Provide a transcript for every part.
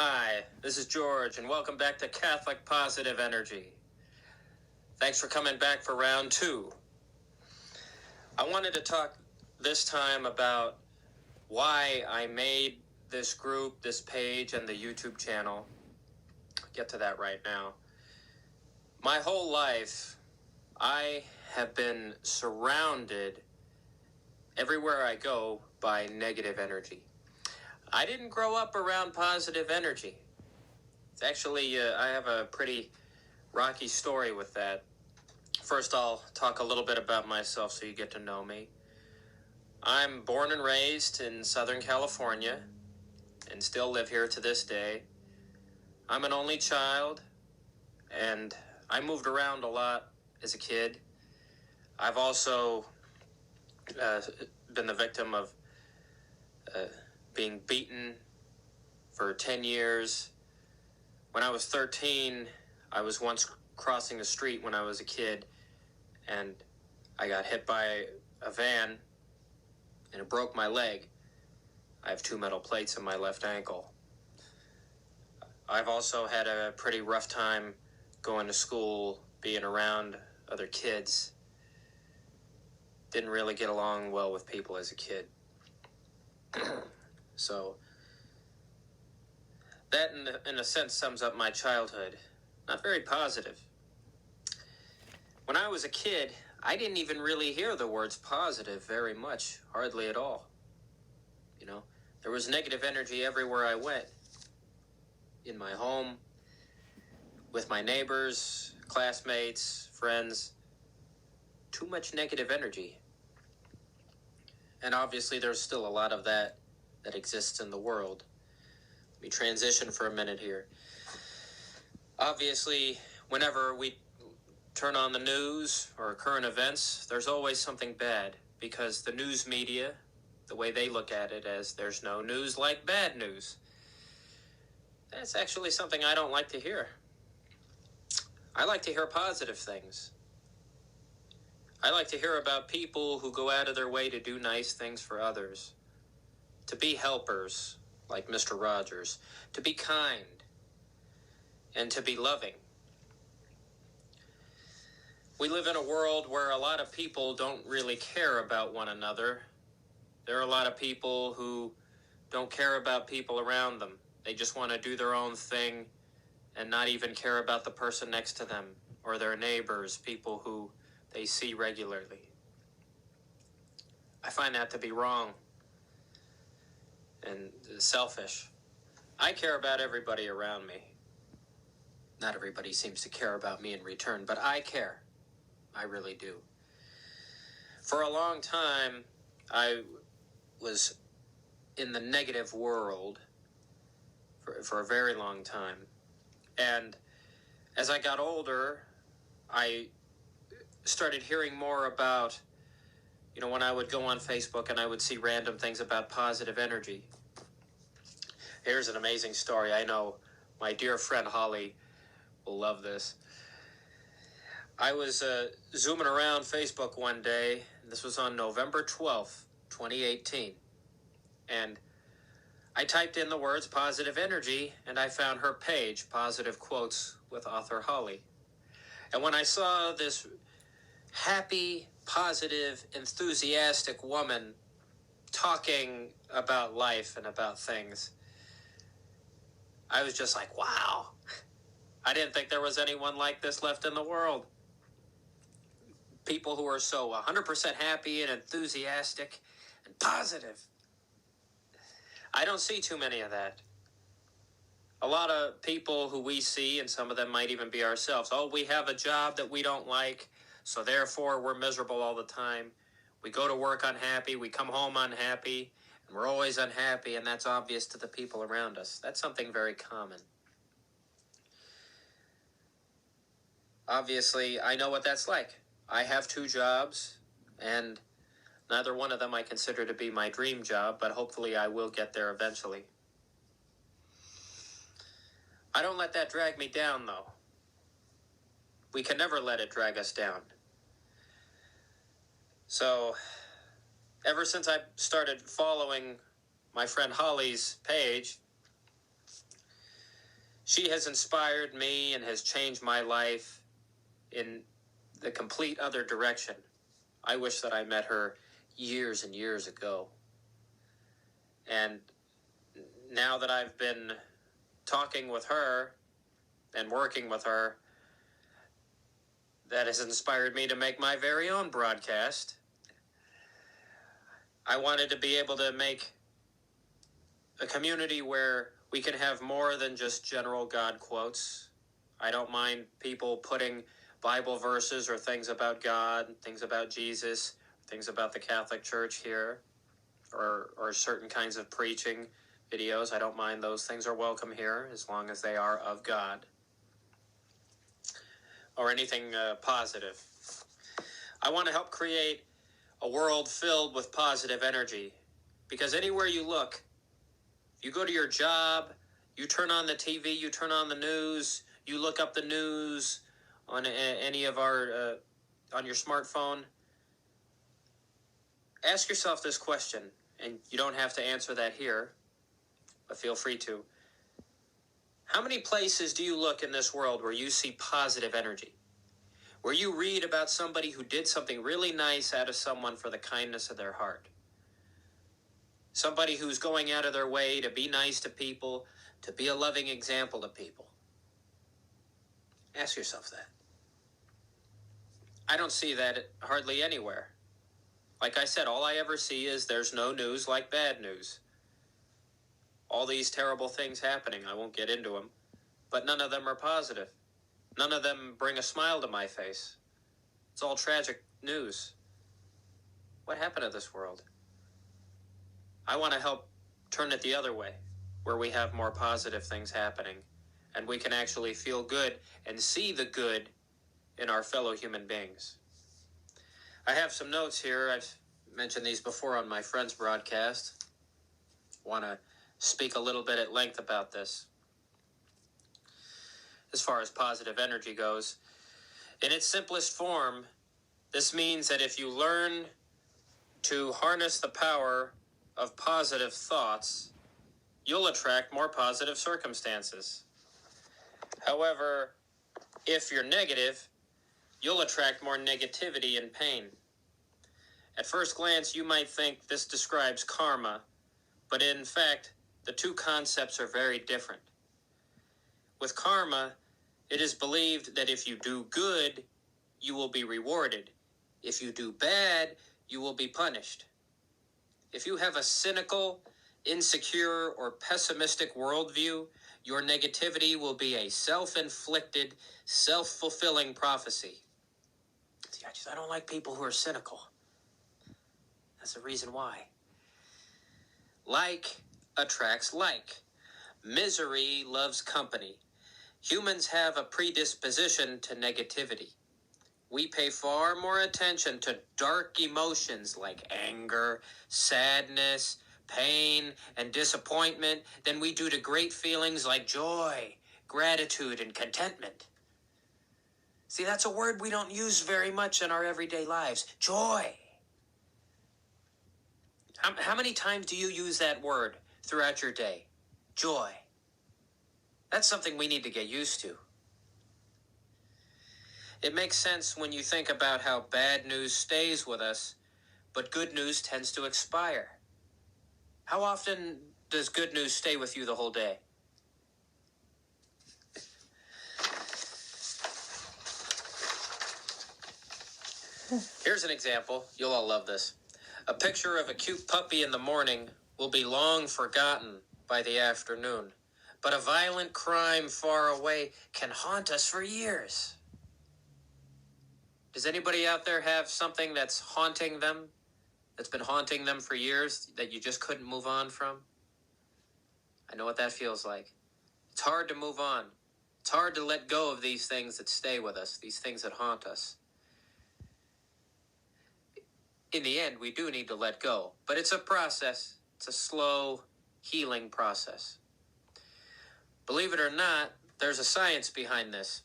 Hi, this is George, and welcome back to Catholic Positive Energy. Thanks for coming back for round 2. I wanted to talk this time about why I made this group, this page, and the YouTube channel. I'll get to that right now. My whole life, I have been surrounded everywhere I go by negative energy. I didn't grow up around positive energy. It's actually, I have a pretty rocky story with that. First, I'll talk a little bit about myself so you get to know me. I'm born and raised in Southern California and still live here to this day. I'm an only child, and I moved around a lot as a kid. I've also been the victim of being beaten for 10 years. When I was 13, I was once crossing the street when I was a kid, and I got hit by a van, and it broke my leg. I have 2 metal plates in my left ankle. I've also had a pretty rough time going to school, being around other kids. Didn't really get along well with people as a kid. So that, in a sense, sums up my childhood. Not very positive. When I was a kid, I didn't even really hear the words positive very much, hardly at all. You know, there was negative energy everywhere I went. In my home, with my neighbors, classmates, friends. Too much negative energy. And obviously there's still a lot of that exists in the world. Let me transition for a minute here. Obviously, whenever we turn on the news or current events, there's always something bad, because the news media, the way they look at it as there's no news like bad news. That's actually something I don't like to hear. I like to hear positive things. I like to hear about people who go out of their way to do nice things for others, to be helpers, like Mr. Rogers, to be kind, and to be loving. We live in a world where a lot of people don't really care about one another. There are a lot of people who don't care about people around them. They just want to do their own thing and not even care about the person next to them or their neighbors, people who they see regularly. I find that to be wrong and selfish. I care about everybody around me. Not everybody seems to care about me in return, but I care. I really do. For a long time, I was in the negative world for a very long time. And as I got older, I started hearing more about, when I would go on Facebook and I would see random things about positive energy. Here's an amazing story. I know my dear friend Holly will love this. I was zooming around Facebook one day. This was on November 12th, 2018. And I typed in the words positive energy, and I found her page, Positive Quotes with author Holly. And when I saw this happy, positive, enthusiastic woman talking about life and about things, I was just like, wow. I didn't think there was anyone like this left in the world. People who are so 100% happy and enthusiastic and positive. I don't see too many of that. A lot of people who we see, and some of them might even be ourselves, we have a job that we don't like, so therefore we're miserable all the time. We go to work unhappy, we come home unhappy, and we're always unhappy, and that's obvious to the people around us. That's something very common. Obviously, I know what that's like. I have 2 jobs, and neither one of them I consider to be my dream job, but hopefully I will get there eventually. I don't let that drag me down, though. We can never let it drag us down. So, ever since I started following my friend Holly's page, She has inspired me and has changed my life in the complete other direction. I wish that I met her years and years ago. And now that I've been talking with her and working with her, that has inspired me to make my very own broadcast. I wanted to be able to make a community where we can have more than just general God quotes. I don't mind people putting Bible verses or things about God, things about Jesus, things about the Catholic Church here, or certain kinds of preaching videos. I don't mind. Those things are welcome here as long as they are of God. Or anything positive. I want to help create a world filled with positive energy. Because anywhere you look, you go to your job, you turn on the TV, you turn on the news, you look up the news on any of our, on your smartphone. Ask yourself this question, and you don't have to answer that here, but feel free to. How many places do you look in this world where you see positive energy? Where you read about somebody who did something really nice out of someone for the kindness of their heart? Somebody who's going out of their way to be nice to people, to be a loving example to people. Ask yourself that. I don't see that hardly anywhere. Like I said, all I ever see is there's no news like bad news. All these terrible things happening, I won't get into them, but none of them are positive. None of them bring a smile to my face. It's all tragic news. What happened to this world? I want to help turn it the other way, where we have more positive things happening, and we can actually feel good and see the good in our fellow human beings. I have some notes here. I've mentioned these before on my friend's broadcast. I want to speak a little bit at length about this. As far as positive energy goes, in its simplest form, this means that if you learn to harness the power of positive thoughts, you'll attract more positive circumstances. However, if you're negative, you'll attract more negativity and pain. At first glance, you might think this describes karma, but in fact, the two concepts are very different. With karma, it is believed that if you do good, you will be rewarded. If you do bad, you will be punished. If you have a cynical, insecure, or pessimistic worldview, your negativity will be a self-inflicted, self-fulfilling prophecy. See, I don't like people who are cynical. That's the reason why. Like attracts like. Misery loves company. Humans have a predisposition to negativity. We pay far more attention to dark emotions like anger, sadness, pain, and disappointment than we do to great feelings like joy, gratitude, and contentment. See, that's a word we don't use very much in our everyday lives. Joy. How many times do you use that word throughout your day? Joy. That's something we need to get used to. It makes sense when you think about how bad news stays with us, but good news tends to expire. How often does good news stay with you the whole day? Here's an example. You'll all love this. A picture of a cute puppy in the morning will be long forgotten by the afternoon, but a violent crime far away can haunt us for years. Does anybody out there have something that's haunting them, that's been haunting them for years, that you just couldn't move on from? I know what that feels like. It's hard to move on. It's hard to let go of these things that stay with us, these things that haunt us. In the end, we do need to let go, but it's a process. It's a slow healing process. Believe it or not, there's a science behind this.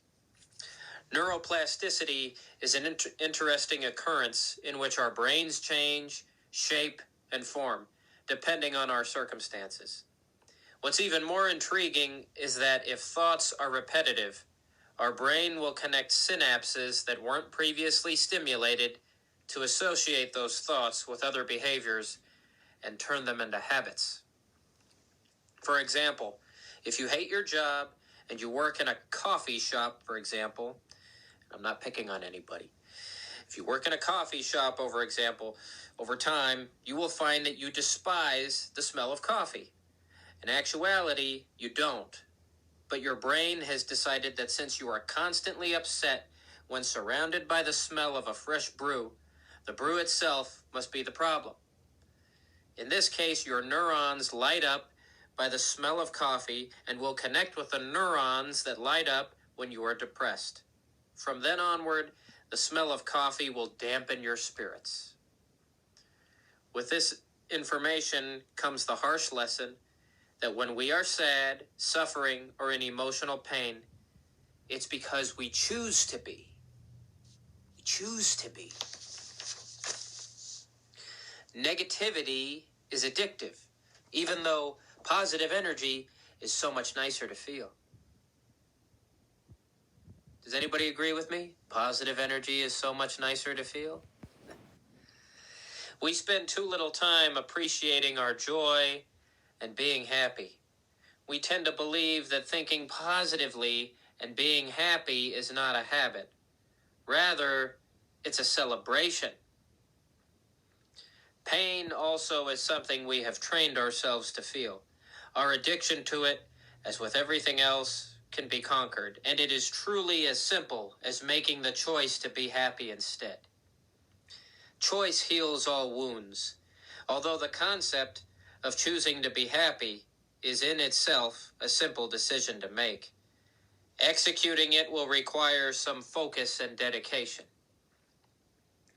Neuroplasticity is an interesting occurrence in which our brains change, shape, and form, depending on our circumstances. What's even more intriguing is that if thoughts are repetitive, our brain will connect synapses that weren't previously stimulated to associate those thoughts with other behaviors and turn them into habits. For example, if you hate your job and you work in a coffee shop, for example, I'm not picking on anybody. If you work in a coffee shop, over example, over time, you will find that you despise the smell of coffee. In actuality, you don't. But your brain has decided that since you are constantly upset when surrounded by the smell of a fresh brew, the brew itself must be the problem. In this case, your neurons light up by the smell of coffee and will connect with the neurons that light up when you are depressed. From then onward, the smell of coffee will dampen your spirits. With this information comes the harsh lesson that when we are sad, suffering, or in emotional pain, it's because we choose to be. We choose to be. Negativity is addictive, even though positive energy is so much nicer to feel. Does anybody agree with me? Positive energy is so much nicer to feel. We spend too little time appreciating our joy and being happy. We tend to believe that thinking positively and being happy is not a habit. Rather, it's a celebration. Pain also is something we have trained ourselves to feel. Our addiction to it, as with everything else, can be conquered, and it is truly as simple as making the choice to be happy instead. Choice heals all wounds, although the concept of choosing to be happy is in itself a simple decision to make. Executing it will require some focus and dedication.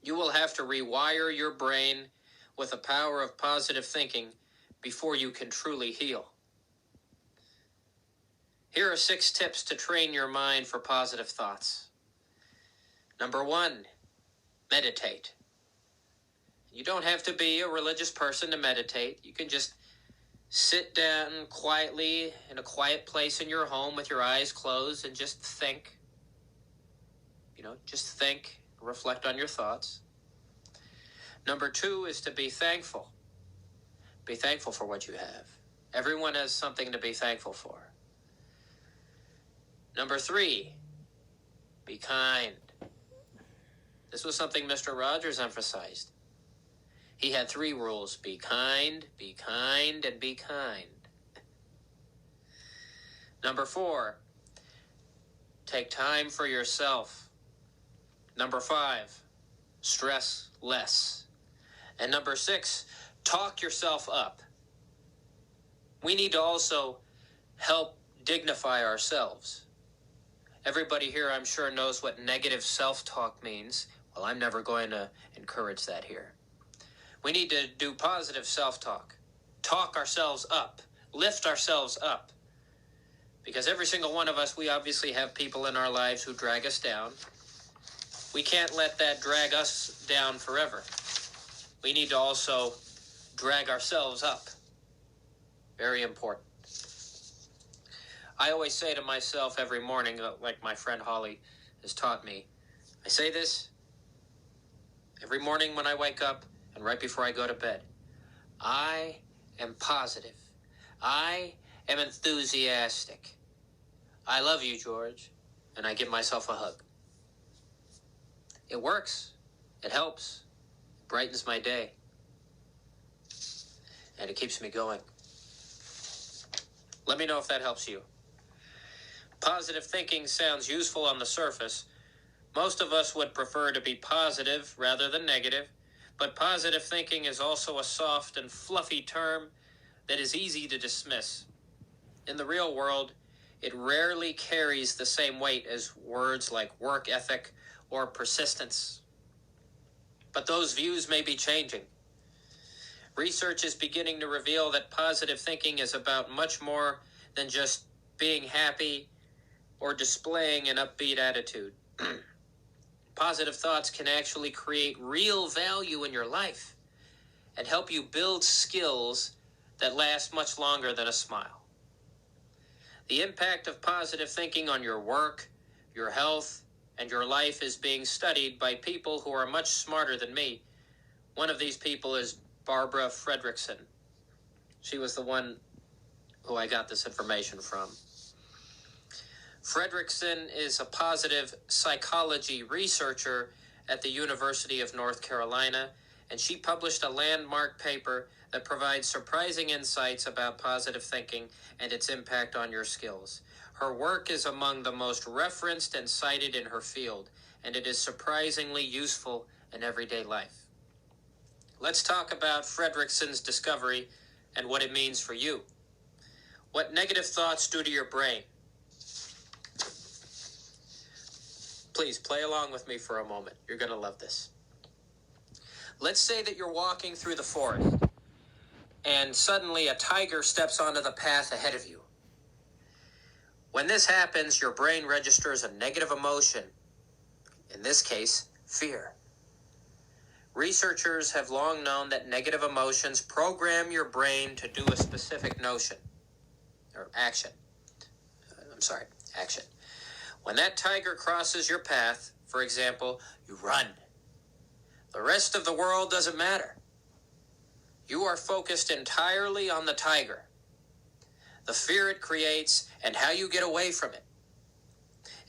You will have to rewire your brain with the power of positive thinking before you can truly heal. Here are 6 tips to train your mind for positive thoughts. Number 1, meditate. You don't have to be a religious person to meditate. You can just sit down quietly in a quiet place in your home with your eyes closed and just think. Just think, reflect on your thoughts. Number 2 is to be thankful. Be thankful for what you have. Everyone has something to be thankful for. Number 3, be kind. This was something Mr. Rogers emphasized. He had 3 rules: be kind, and be kind. Number 4, take time for yourself. Number 5, stress less. And number 6, talk yourself up. We need to also help dignify ourselves. Everybody here, I'm sure, knows what negative self-talk means. Well, I'm never going to encourage that here. We need to do positive self-talk. Talk ourselves up. Lift ourselves up. Because every single one of us, we obviously have people in our lives who drag us down. We can't let that drag us down forever. We need to also drag ourselves up. Very important. I always say to myself every morning, like my friend Holly has taught me, I say this every morning when I wake up and right before I go to bed. I am positive. I am enthusiastic. I love you, George. And I give myself a hug. It works. It helps. It brightens my day. And it keeps me going. Let me know if that helps you. Positive thinking sounds useful on the surface. Most of us would prefer to be positive rather than negative, but positive thinking is also a soft and fluffy term that is easy to dismiss. In the real world, it rarely carries the same weight as words like work ethic or persistence. But those views may be changing. Research is beginning to reveal that positive thinking is about much more than just being happy or displaying an upbeat attitude. Positive thoughts can actually create real value in your life and help you build skills that last much longer than a smile. The impact of positive thinking on your work, your health, and your life is being studied by people who are much smarter than me. One of these people is Barbara Fredrickson. She was the one who I got this information from. Fredrickson is a positive psychology researcher at the University of North Carolina, and she published a landmark paper that provides surprising insights about positive thinking and its impact on your skills. Her work is among the most referenced and cited in her field, and it is surprisingly useful in everyday life. Let's talk about Fredrickson's discovery and what it means for you. What negative thoughts do to your brain? Please play along with me for a moment. You're going to love this. Let's say that you're walking through the forest and suddenly a tiger steps onto the path ahead of you. When this happens, your brain registers a negative emotion, in this case, fear. Researchers have long known that negative emotions program your brain to do a specific action. Action. When that tiger crosses your path, for example, you run. The rest of the world doesn't matter. You are focused entirely on the tiger, the fear it creates, and how you get away from it.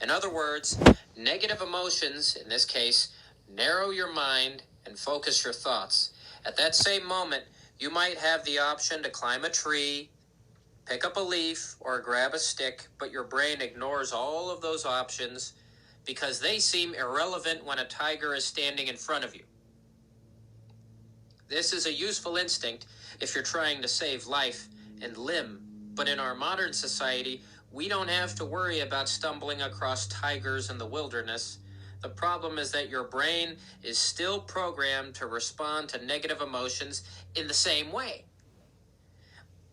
In other words, negative emotions, in this case, narrow your mind and focus your thoughts. At that same moment, you might have the option to climb a tree, pick up a leaf, or grab a stick, but your brain ignores all of those options because they seem irrelevant when a tiger is standing in front of you. This is a useful instinct if you're trying to save life and limb, but in our modern society, we don't have to worry about stumbling across tigers in the wilderness. The problem is that your brain is still programmed to respond to negative emotions in the same way.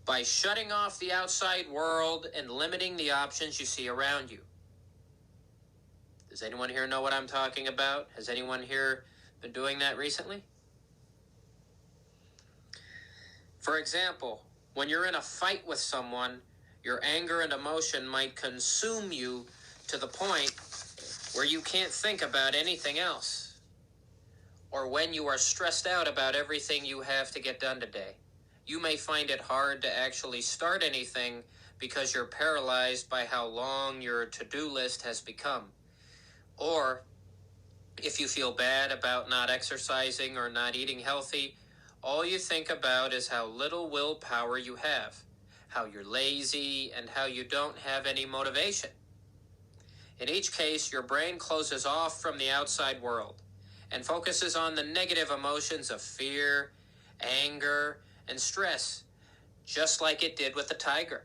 By shutting off the outside world and limiting the options you see around you. Does anyone here know what I'm talking about? Has anyone here been doing that recently? For example, when you're in a fight with someone, your anger and emotion might consume you to the point where you can't think about anything else. Or when you are stressed out about everything you have to get done today. You may find it hard to actually start anything because you're paralyzed by how long your to-do list has become. Or if you feel bad about not exercising or not eating healthy, all you think about is how little willpower you have, how you're lazy, and how you don't have any motivation. In each case, your brain closes off from the outside world and focuses on the negative emotions of fear, anger, and stress, just like it did with the tiger.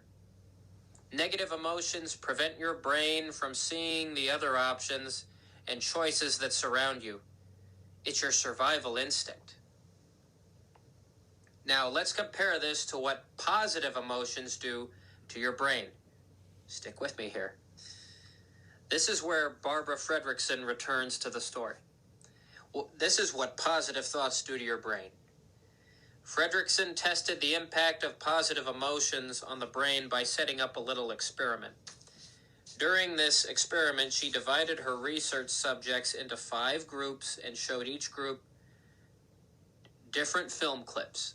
Negative emotions prevent your brain from seeing the other options and choices that surround you. It's your survival instinct. Now, let's compare this to what positive emotions do to your brain. Stick with me here. This is where Barbara Fredrickson returns to the story. Well, this is what positive thoughts do to your brain. Fredrickson tested the impact of positive emotions on the brain by setting up a little experiment. During this experiment, she divided her research subjects into 5 groups and showed each group different film clips.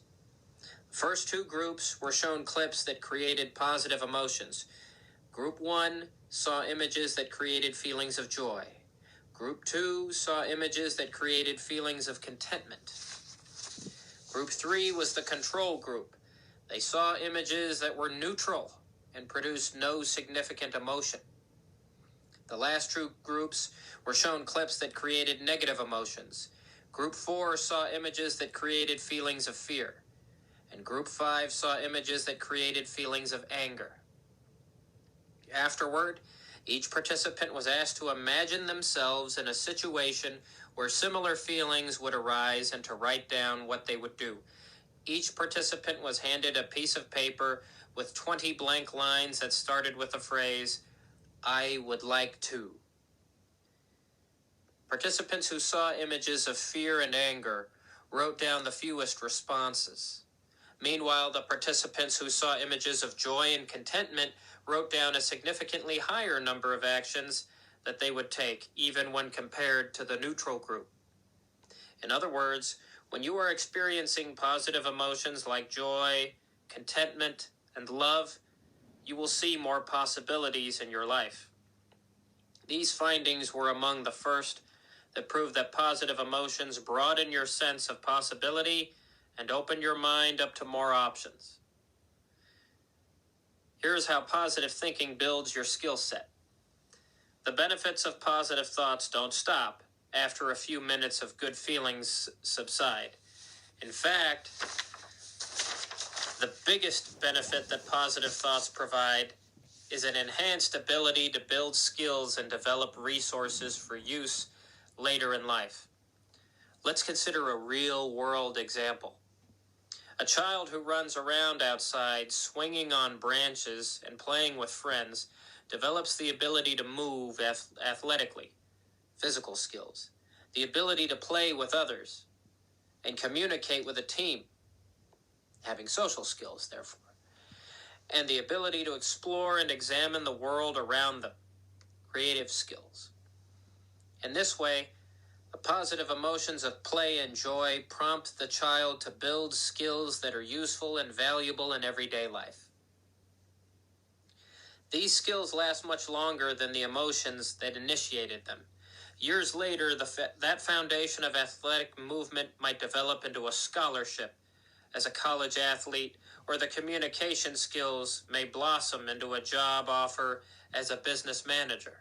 The first 2 groups were shown clips that created positive emotions. Group 1 saw images that created feelings of joy. Group 2 saw images that created feelings of contentment. Group 3 was the control group. They saw images that were neutral and produced no significant emotion. The last 2 groups were shown clips that created negative emotions. Group 4 saw images that created feelings of fear. And Group 5 saw images that created feelings of anger. Afterward, each participant was asked to imagine themselves in a situation where similar feelings would arise and to write down what they would do. Each participant was handed a piece of paper with 20 blank lines that started with the phrase, "I would like to." Participants who saw images of fear and anger wrote down the fewest responses. Meanwhile, the participants who saw images of joy and contentment wrote down a significantly higher number of actions that they would take, even when compared to the neutral group. In other words, when you are experiencing positive emotions like joy, contentment, and love, you will see more possibilities in your life. These findings were among the first that prove that positive emotions broaden your sense of possibility and open your mind up to more options. Here's how positive thinking builds your skill set. The benefits of positive thoughts don't stop after a few minutes of good feelings subside. In fact, the biggest benefit that positive thoughts provide is an enhanced ability to build skills and develop resources for use later in life. Let's consider a real-world example. A child who runs around outside swinging on branches and playing with friends develops the ability to move athletically, physical skills, the ability to play with others, and communicate with a team, having social skills, therefore, and the ability to explore and examine the world around them, creative skills. In this way, the positive emotions of play and joy prompt the child to build skills that are useful and valuable in everyday life. These skills last much longer than the emotions that initiated them. Years later, that foundation of athletic movement might develop into a scholarship as a college athlete, or the communication skills may blossom into a job offer as a business manager.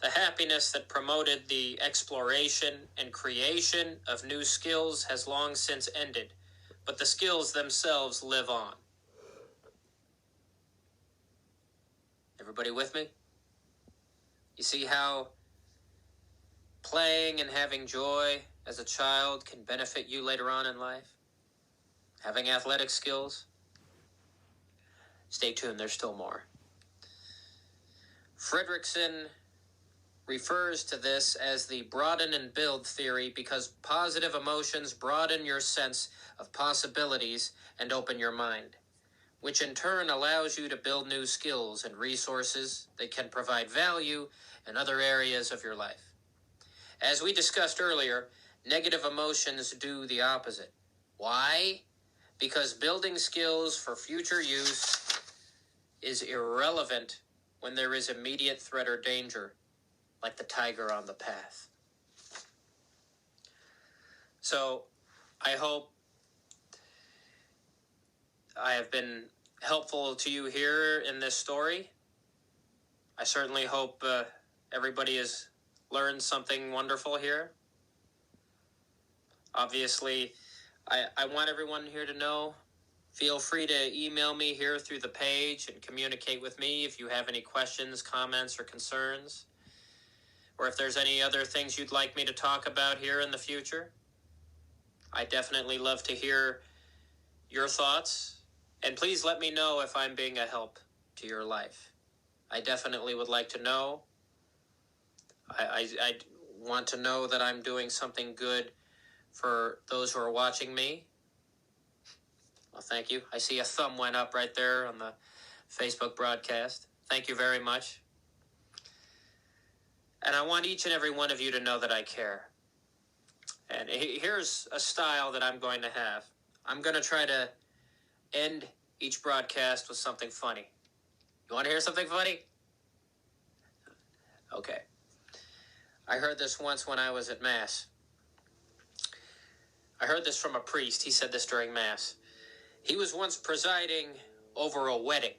The happiness that promoted the exploration and creation of new skills has long since ended, but the skills themselves live on. Everybody with me? You see how playing and having joy as a child can benefit you later on in life? Having athletic skills? Stay tuned, there's still more. Fredrickson refers to this as the broaden and build theory because positive emotions broaden your sense of possibilities and open your mind, which in turn allows you to build new skills and resources that can provide value in other areas of your life. As we discussed earlier, negative emotions do the opposite. Why? Because building skills for future use is irrelevant when there is immediate threat or danger, like the tiger on the path. So, I hope I have been helpful to you here in this story. I certainly hope everybody has learned something wonderful here. Obviously, I want everyone here to know, feel free to email me here through the page and communicate with me if you have any questions, comments, or concerns, or if there's any other things you'd like me to talk about here in the future. I definitely love to hear your thoughts, and please let me know if I'm being a help to your life. I definitely would like to know. I want to know that I'm doing something good for those who are watching me. Well, thank you. I see a thumb went up right there on the Facebook broadcast. Thank you very much. And I want each and every one of you to know that I care. And here's a style that I'm going to have. I'm going to try to end each broadcast with something funny. You want to hear something funny? Okay. I heard this once when I was at Mass. I heard this from a priest. He said this during Mass. He was once presiding over a wedding.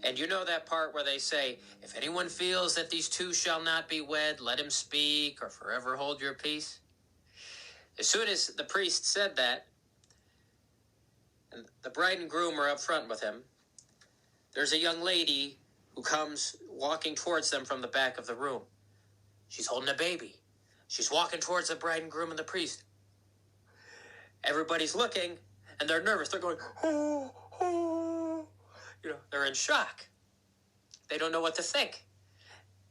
And you know that part where they say, if anyone feels that these two shall not be wed, let him speak or forever hold your peace? As soon as the priest said that, and the bride and groom are up front with him, there's a young lady who comes walking towards them from the back of the room. She's holding a baby. She's walking towards the bride and groom and the priest. Everybody's looking, and they're nervous. They're going, oh, oh. They're in shock. They don't know what to think.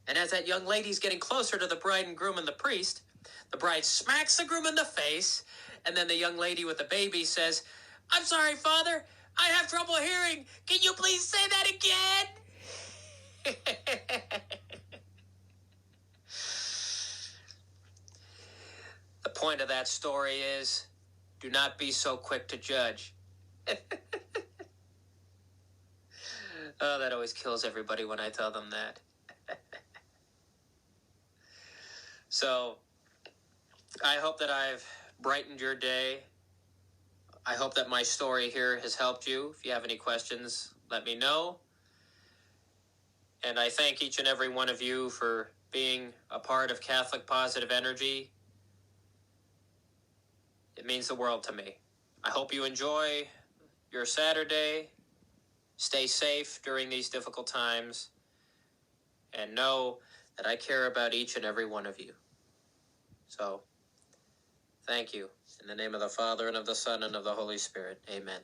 And as that young lady's getting closer to the bride and groom and the priest, the bride smacks the groom in the face, and then the young lady with the baby says, I'm sorry, Father. I have trouble hearing. Can you please say that again? The point of that story is, do not be so quick to judge. Oh, that always kills everybody when I tell them that. So, I hope that I've brightened your day. I hope that my story here has helped you. If you have any questions, let me know. And I thank each and every one of you for being a part of Catholic Positive Energy. It means the world to me. I hope you enjoy your Saturday. Stay safe during these difficult times. And know that I care about each and every one of you. So, thank you. In the name of the Father, and of the Son, and of the Holy Spirit. Amen.